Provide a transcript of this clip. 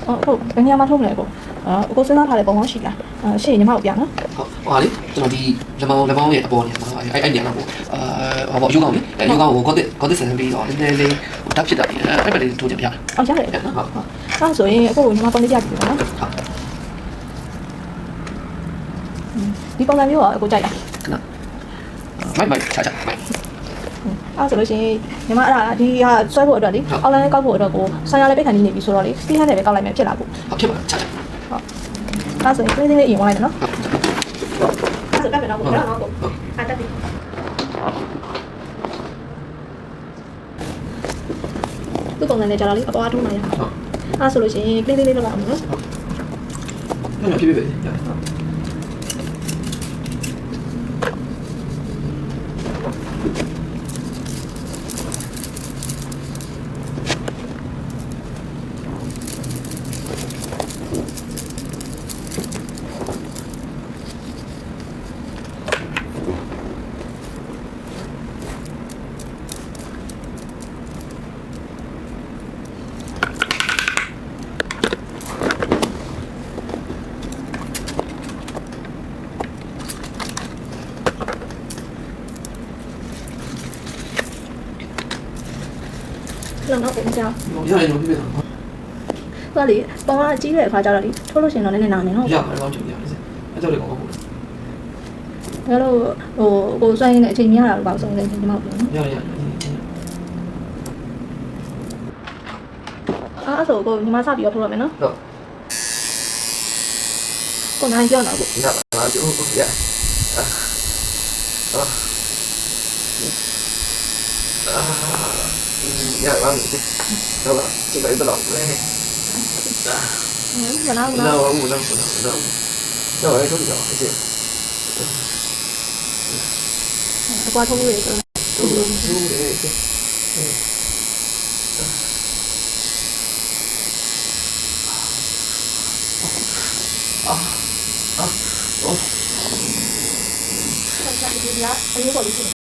ဟုတ်ဘယ်နေရာမှာထုတ်မလဲကိုကိုစဉ်းစားထားတဲ့ပုံမှန်ရှိလားရှေ့ညီမကိုပြနော်ဟုတ်ဟာလေကျွန်တော်ဒီလက်မောင်းရဲ့အပေါ်နေမှာအဲ့နေရာတော့ဟိုဟောရုပ်ကောင်းလေရုပ်ကောင်းကိုကောတစ်ဆန်ပြီးတော့နည်းနည်းလေးဓာတ်ဖြစ်တာဒီအဲ့ဘက်လေးထိုးချင်ပြဟုတ်ရတယ်ဟုတ်အဲ့ဆိုရင်အခုညီမပုံလေးပြကြည့်ပါနော်ဟုတ်ဒီပုံစံမျိုးကကိုကြိုက်လားမိုက်ချာမိုက်အဲ့ဆိုလို့ရှိရင်ညီမအဲ့ဒါဒီဟာဆွဲဖို့အတွက်လေ online ကောက်ဖို့အတွက်ကိုဆိုင်ရလေးပိတ်ခံနေပြီဆိုတော့လေစီးဟန်နဲ့ပဲကောက်လိုက်မယ်ဖြစ်လာဖို့ဟုတ်ဖြစ်ပါချာဟုတ်အဲ့ဆိုရင်ကလေးလေးအရင်ဝင်လိုက်မယ်နော်အဲ့ဆိုတက်ပြန်တော့ကိုနော်ကိုအဲ့တက်ပြီသူ့ပုံစံနဲ့ကြာတော့လေအပေါ်အထုံးလာရအောင်အဲ့ဆိုလို့ရှိရင်ကလေးလေးလောက်အောင်နော်ဟုတ်ဖြစ်ပြီလောက်တော့ပုံကြောင်းရတယ်တော့ပြည့်တယ်ဟုတ်လေပုံကအကြီးတဲ့အခါကျတော့လေထိုးလို့ရှိရင်တော့နည်းနည်းနာနေနော်ရတယ်တော့ကြည့်ရတယ်အဲ့ကြောင့်လေကောင်းပါဘူးဒါလို့ကိုစိုင်းနေတဲ့အချိန်များတာလို့ပါဆိုရင်ဒီမှာပြောနော်ရအဲ့ဆိုကိုညီမစပြီးတော့ထိုးရမယ်နော်ဟုတ်ကိုနိုင်ပြောတော့ကိုရပါကြည့်ဟုတ်ရရပါမယ်တော့ဒီကလေးတော့လေမနာဘူးနော်တော့အဲ့ဒါထုတ်ကြအောင်အဲ့အကွာထိုးလို့ရဆိုထုတ်လို့ဆက်ဆက်ဒီလားအရေးပေါ်လို့ရှိရင်